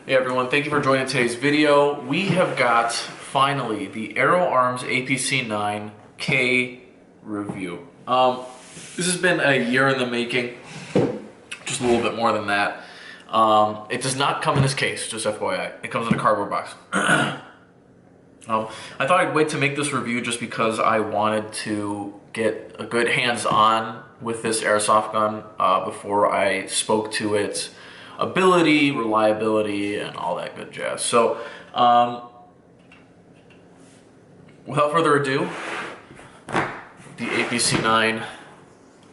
Hey everyone, thank you for joining today's video. We have got, finally, the Aero Arms APC9K review. This has been a year in the making, just a little bit more than that. It does not come in this case, just FYI. It comes in a cardboard box. I thought I'd wait to make this review just because I wanted to get a good hands-on with this airsoft gun before I spoke to its ability, reliability, and all that good jazz. So, without further ado, the APC9,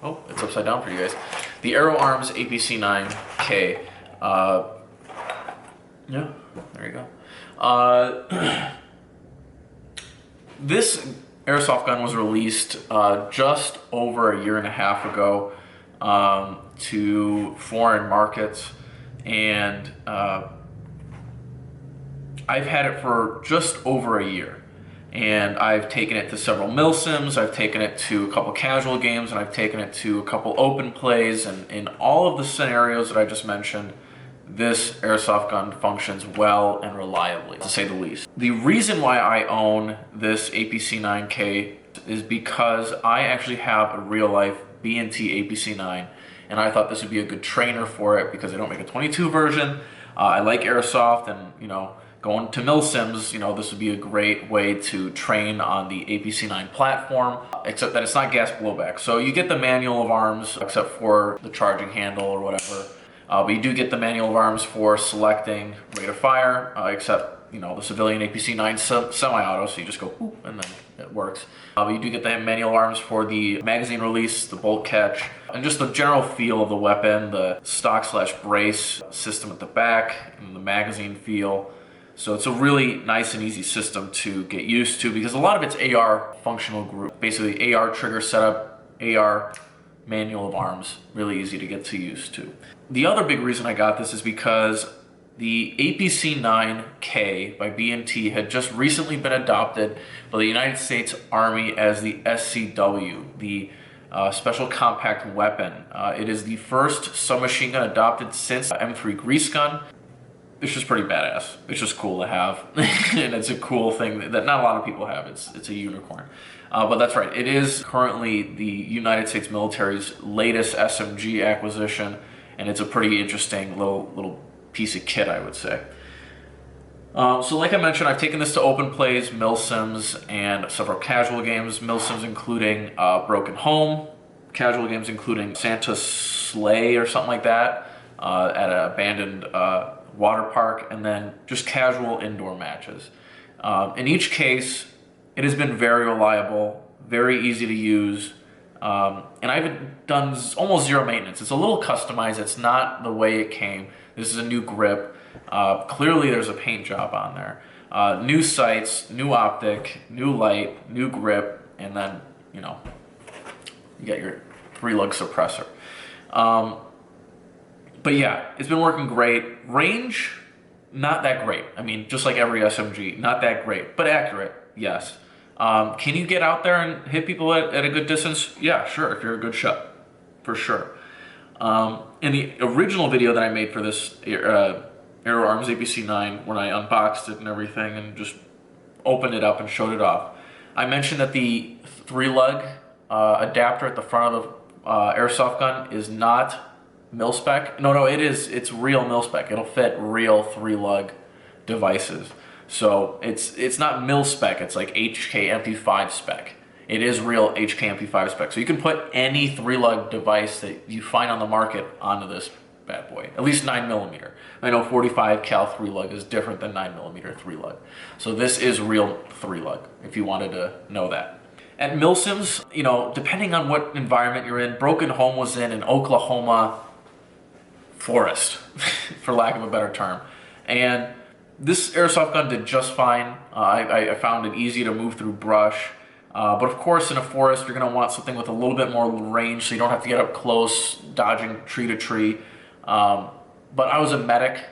oh, it's upside down for you guys. The Aero Arms APC9K. Yeah, there you go. This airsoft gun was released just over a year and a half ago to foreign markets. And I've had it for just over a year, and I've taken it to several milsims, I've taken it to a couple casual games, and I've taken it to a couple open plays, and in all of the scenarios that I just mentioned, this airsoft gun functions well and reliably, to say the least. The reason why I own this APC9K is because I actually have a real-life B&T APC9, and I thought this would be a good trainer for it because they don't make a 22 version. I like airsoft, and going to milsims, this would be a great way to train on the APC9 platform, except that it's not gas blowback. So you get the manual of arms, except for the charging handle or whatever. But you do get the manual of arms for selecting rate of fire, except the civilian APC9 semi-auto, so you just go whoop, and then it works. But you do get the manual arms for the magazine release, the bolt catch, and just the general feel of the weapon, the stock/brace system at the back, and the magazine feel. So it's a really nice and easy system to get used to because a lot of it's AR functional group, basically AR trigger setup, AR manual of arms, really easy to get used to. The other big reason I got this is because the APC9K by B&T had just recently been adopted by the United States Army as the SCW, the Special Compact Weapon. It is the first submachine gun adopted since M3 Grease Gun. It's just pretty badass. It's just cool to have, and it's a cool thing that not a lot of people have. It's a unicorn. But that's right, it is currently the United States military's latest SMG acquisition, and it's a pretty interesting little piece of kit, I would say. So like I mentioned, I've taken this to open plays, milsims, and several casual games. Milsims including Broken Home, casual games including Santa's Sleigh or something like that at an abandoned water park, and then just casual indoor matches. In each case, it has been very reliable, very easy to use, and I've done almost zero maintenance. It's a little customized. It's not the way it came. This is a new grip. Clearly there's a paint job on there. New sights, new optic, new light, new grip, and then, you got your 3-lug suppressor. But yeah, it's been working great. Range, not that great. I mean, just like every SMG, not that great, but accurate, yes. Can you get out there and hit people at a good distance? Yeah, sure, if you're a good shot, for sure. In the original video that I made for this Aero Arms APC9, when I unboxed it and everything and just opened it up and showed it off, I mentioned that the 3-lug adapter at the front of the airsoft gun is not mil-spec. No, it is. It's real mil-spec. It'll fit real 3-lug devices. So it's not mil-spec. It's like HK-MP5 spec. It is real HK-MP5 spec. So you can put any 3-lug device that you find on the market onto this bad boy. At least 9mm. I know 45 cal 3-lug is different than 9mm 3-lug. So this is real 3-lug, if you wanted to know that. At milsims, depending on what environment you're in, Broken Home was in an Oklahoma forest, for lack of a better term. And this airsoft gun did just fine. I found it easy to move through brush. But of course, in a forest, you're going to want something with a little bit more range so you don't have to get up close, dodging tree to tree. But I was a medic,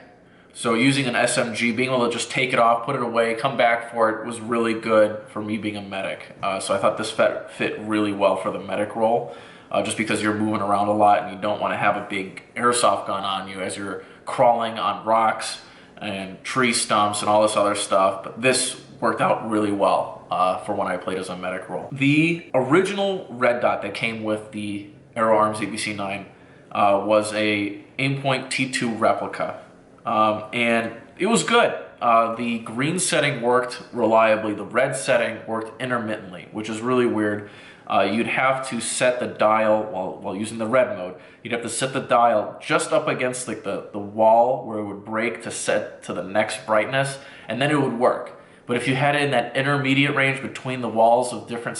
so using an SMG, being able to just take it off, put it away, come back for it was really good for me being a medic. So I thought this fit really well for the medic role. just because you're moving around a lot and you don't want to have a big airsoft gun on you as you're crawling on rocks and tree stumps and all this other stuff, but this worked out really well for when I played as a medic role. The original red dot that came with the Aero Arms APC9 was a Aimpoint T2 replica, and it was good. The green setting worked reliably. The red setting worked intermittently, which is really weird. You'd have to set the dial while using the red mode. You'd have to set the dial just up against like the wall where it would break to set to the next brightness, and then it would work. But if you had it in that intermediate range between the walls of different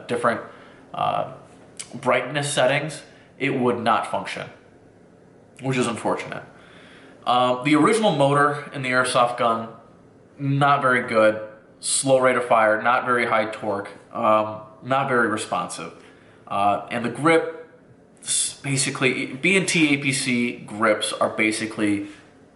different brightness settings, it would not function, which is unfortunate. The original motor in the Airsoft gun, not very good. Slow rate of fire, not very high torque, not very responsive. And the grip, basically, B&T APC grips are basically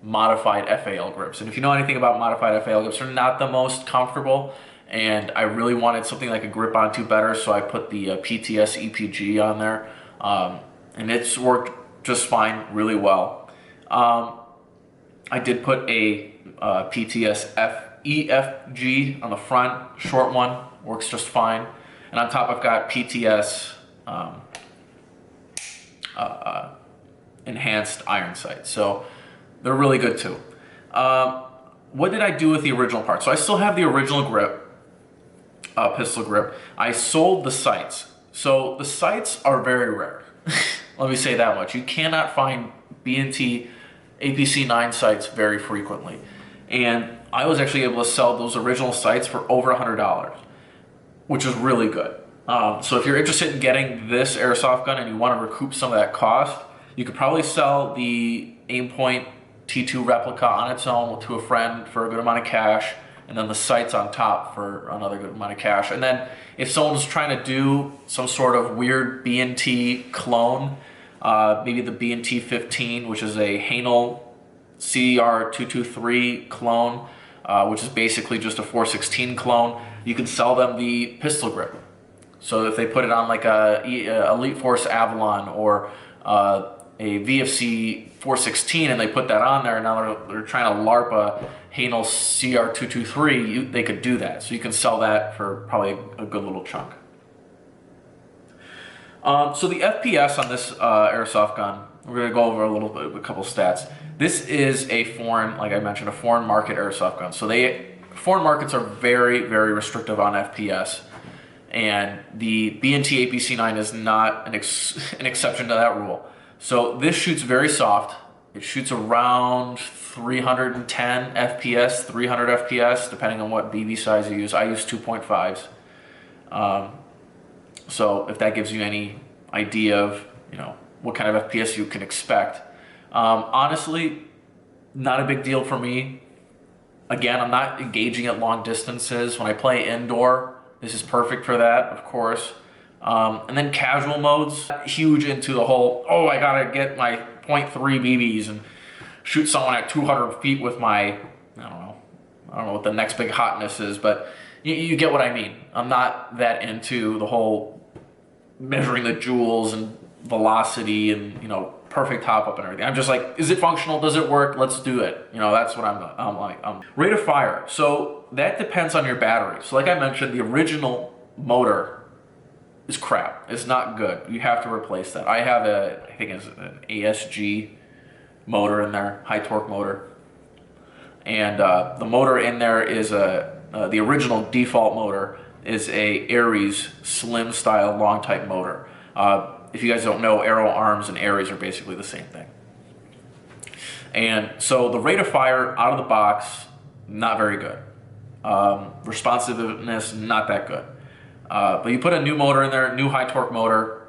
modified FAL grips. And if you know anything about modified FAL grips, they're not the most comfortable. And I really wanted something like a grip-on-to better, so I put the PTS EPG on there. And it's worked just fine, really well. I did put a PTS EFG on the front, short one, works just fine. And on top I've got PTS enhanced iron sights, so they're really good too. What did I do with the original part? So I still have the original grip, pistol grip. I sold the sights. So the sights are very rare. Let me say that much. You cannot find B&T APC9 sights very frequently. And I was actually able to sell those original sights for over $100, which is really good. So if you're interested in getting this Airsoft gun and you want to recoup some of that cost, you could probably sell the Aimpoint T2 replica on its own to a friend for a good amount of cash, and then the sights on top for another good amount of cash. And then if someone's trying to do some sort of weird B&T clone, maybe the B&T 15, which is a Hanel CR223 clone, which is basically just a 416 clone, you can sell them the pistol grip. So if they put it on like a Elite Force Avalon or a VFC 416 and they put that on there, and now they're trying to LARP a Hanel CR223, they could do that. So you can sell that for probably a good little chunk. So the FPS on this Airsoft gun, we're going to go over a couple stats. This is a foreign, like I mentioned, a foreign market Airsoft gun. So foreign markets are very, very restrictive on FPS. And the B&T APC9 is not an exception to that rule. So this shoots very soft. It shoots around 310 FPS, 300 FPS, depending on what BB size you use. I use 2.5s. So if that gives you any idea of, what kind of FPS you can expect. Honestly, not a big deal for me. Again, I'm not engaging at long distances. When I play indoor, this is perfect for that, of course. And then casual modes, huge into the whole, I gotta get my .3 BBs and shoot someone at 200 feet with my, I don't know what the next big hotness is, but you get what I mean. I'm not that into the whole measuring the joules and velocity and, perfect hop up and everything. I'm just like, is it functional? Does it work? Let's do it. That's what I'm like. Rate of fire. So that depends on your battery. So like I mentioned, the original motor is crap. It's not good. You have to replace that. I have I think it's an ASG motor in there, high torque motor. And the motor in there is the original default motor is a Aries slim style long type motor. If you guys don't know, Aero Arms and Aries are basically the same thing. And so the rate of fire out of the box, not very good. Responsiveness, not that good. But you put a new motor in there, new high torque motor,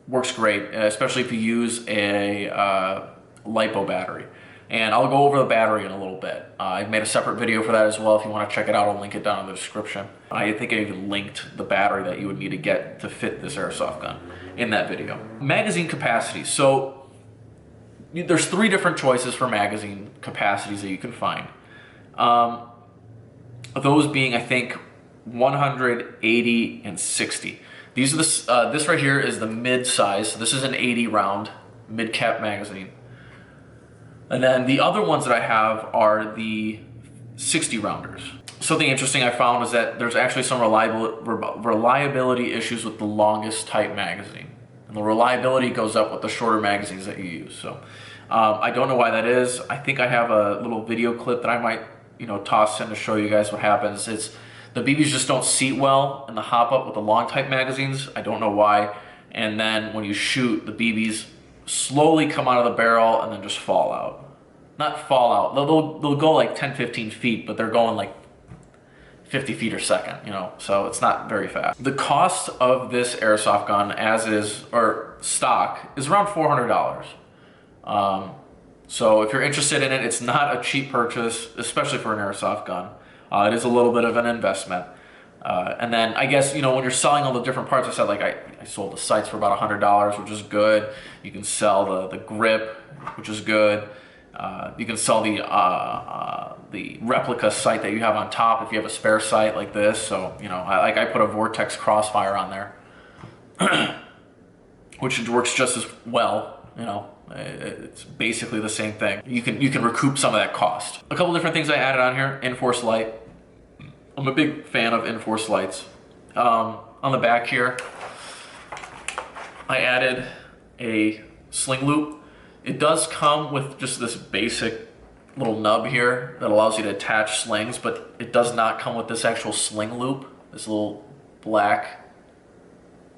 works great, especially if you use a LiPo battery. And I'll go over the battery in a little bit. I've made a separate video for that as well. If you want to check it out, I'll link it down in the description. I think I even linked the battery that you would need to get to fit this Airsoft gun in that video. Magazine capacity. So there's 3 different choices for magazine capacities that you can find. Those being, I think, 100, 80, and 60. These are this right here is the mid size. So this is an 80 round mid cap magazine. And then the other ones that I have are the 60 rounders. Something interesting I found is that there's actually some reliability issues with the longest type magazine. And the reliability goes up with the shorter magazines that you use. So I don't know why that is. I think I have a little video clip that I might, toss in to show you guys what happens. It's the BBs just don't seat well in the hop up with the long type magazines. I don't know why. And then when you shoot, the BBs slowly come out of the barrel and then just fall out. Not fall out. They'll go like 10, 15 feet, but they're going like 50 feet a second, so it's not very fast. The cost of this airsoft gun as is, or stock, is around $400. So if you're interested in it, it's not a cheap purchase, especially for an airsoft gun. It is a little bit of an investment. And then I guess, when you're selling all the different parts, I said like I sold the sights for about $100, which is good. You can sell the grip, which is good. You can sell the replica sight that you have on top if you have a spare sight like this. So, I put a Vortex Crossfire on there, which works just as well. It's basically the same thing. You can recoup some of that cost. A couple different things I added on here. Enforce light. I'm a big fan of Enforce lights. On the back here, I added a sling loop. It does come with just this basic little nub here that allows you to attach slings, but it does not come with this actual sling loop, this little black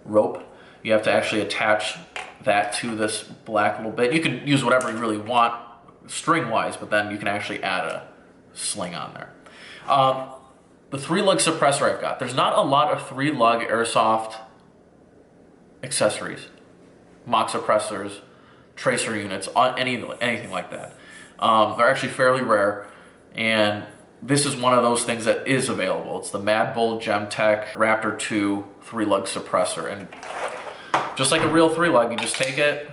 rope. You have to actually attach that to this black little bit. You can use whatever you really want string-wise, but then you can actually add a sling on there. The 3-lug suppressor I've got. There's not a lot of 3-lug airsoft accessories, mock suppressors, tracer units, anything like that. They're actually fairly rare, and this is one of those things that is available. It's the Mad Bull Gemtech Raptor 2 3-lug suppressor, and just like a real 3-lug, you just take it,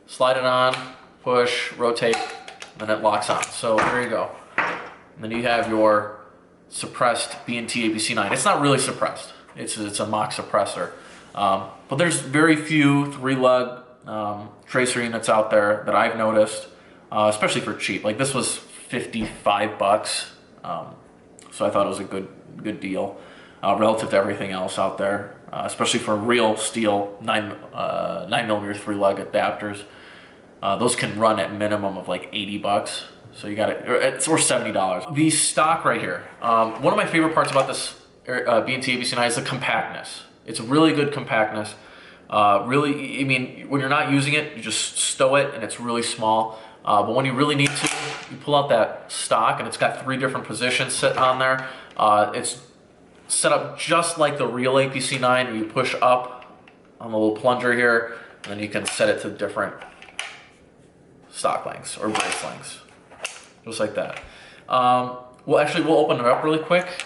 slide it on, push, rotate, and then it locks on. So there you go. And then you have your suppressed B&T APC9. It's not really suppressed. It's a mock suppressor. But there's very few 3-lug tracer units out there that I've noticed, especially for cheap. Like this was $55, so I thought it was a good deal relative to everything else out there, especially for real steel 9mm 3-lug adapters. Those can run at minimum of like $80, so you got it, or $70. The stock right here. One of my favorite parts about this B&T APC9 is the compactness. It's really good compactness. Really, I mean, when you're not using it, you just stow it and it's really small. But when you really need to, you pull out that stock and it's got 3 different positions set on there. It's set up just like the real APC9. You push up on the little plunger here, and then you can set it to different stock lengths or brace lengths, just like that. We'll open it up really quick.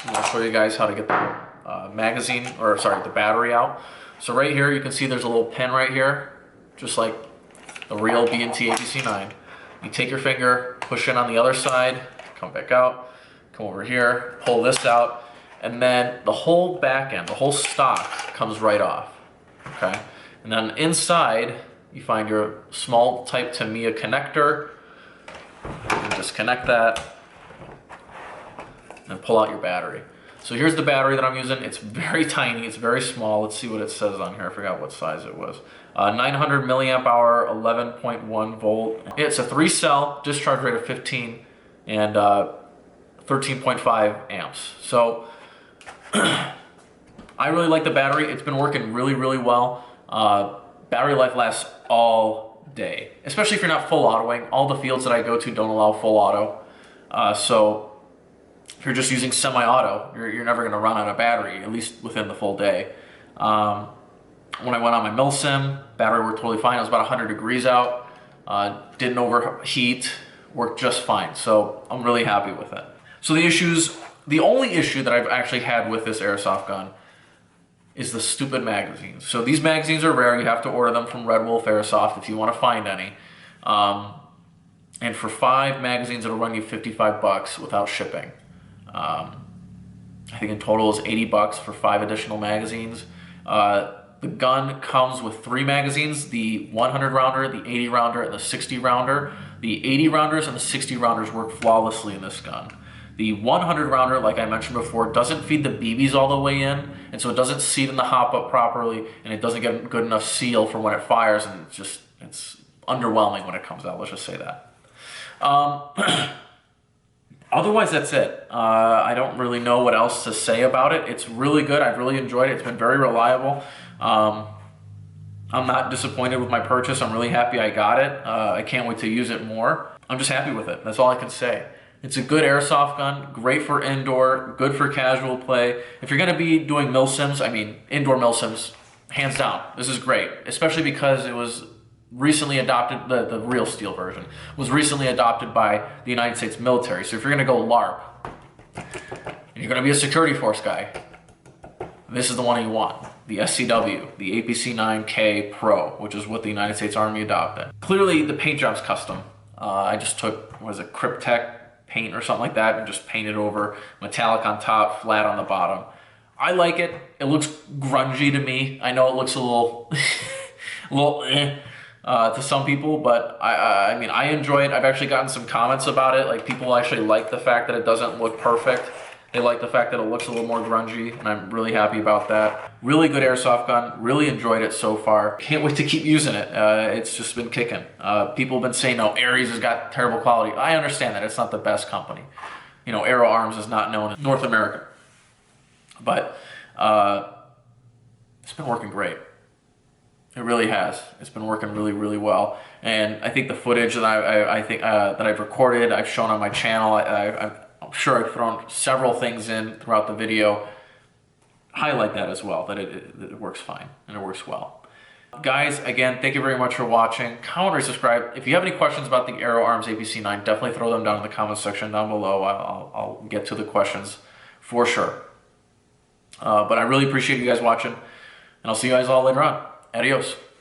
And I'll show you guys how to get the the battery out. So right here, you can see there's a little pin right here, just like the real B&T APC9. You take your finger, push it on the other side, come back out, come over here, pull this out, and then the whole back end, the whole stock comes right off, okay? And then inside, you find your small type Tamiya connector. You can disconnect that and pull out your battery. So here's the battery that I'm using. It's very tiny, it's very small. Let's see what it says on here. I forgot what size it was. 900 milliamp hour, 11.1 volt. It's a 3-cell, discharge rate of 15, and 13.5 amps. So I really like the battery. It's been working really, really well. Battery life lasts all day, especially if you're not full autoing. All the fields that I go to don't allow full auto. So if you're just using semi-auto, you're never going to run out of battery, at least within the full day. When I went on my milsim, battery worked totally fine. It was about 100 degrees out. Didn't overheat, worked just fine. So I'm really happy with it. So the only issue that I've actually had with this airsoft gun is the stupid magazines. So these magazines are rare. You have to order them from Red Wolf Airsoft if you want to find any. And for 5 magazines, it'll run you $55 without shipping. I think in total is $80 for 5 additional magazines. The gun comes with 3 magazines, the 100 rounder, the 80 rounder, and the 60 rounder. The 80 rounders and the 60 rounders work flawlessly in this gun. The 100 rounder, like I mentioned before, doesn't feed the BBs all the way in, and so it doesn't seat in the hop up properly, and it doesn't get good enough seal for when it fires, and it's underwhelming when it comes out, let's just say that. Otherwise, that's it. I don't really know what else to say about it. It's really good. I've really enjoyed it. It's been very reliable. I'm not disappointed with my purchase. I'm really happy I got it. I can't wait to use it more. I'm just happy with it. That's all I can say. It's a good airsoft gun, great for indoor, good for casual play. If you're going to be doing milsims, I mean, indoor milsims, hands down, this is great, especially because it was recently adopted, the real steel version, was recently adopted by the United States military. So if you're going to go LARP, and you're going to be a security force guy, this is the one you want. The SCW, the APC9K Pro, which is what the United States Army adopted. Clearly, the paint job's custom. I just took, what was it, Cryptek paint or something like that, and just painted over, metallic on top, flat on the bottom. I like it. It looks grungy to me. I know it looks a little, to some people, but I mean, I enjoy it. I've actually gotten some comments about it. Like, people actually like the fact that it doesn't look perfect. They like the fact that it looks a little more grungy, and I'm really happy about that. Really good airsoft gun. Really enjoyed it so far. Can't wait to keep using it. It's just been kicking. People have been saying, no, Ares has got terrible quality. I understand that. It's not the best company. You know, Aero Arms is not known in North America. But it's been working great. It really has. It's been working really, really well. And I think the footage that that I've recorded, I've shown on my channel, I'm sure I've thrown several things in throughout the video, highlight that as well, that it works fine and it works well. Guys, again, thank you very much for watching. Comment or subscribe. If you have any questions about the Aero Arms APC9, definitely throw them down in the comment section down below. I'll get to the questions for sure. But I really appreciate you guys watching, and I'll see you guys all later on. Adios.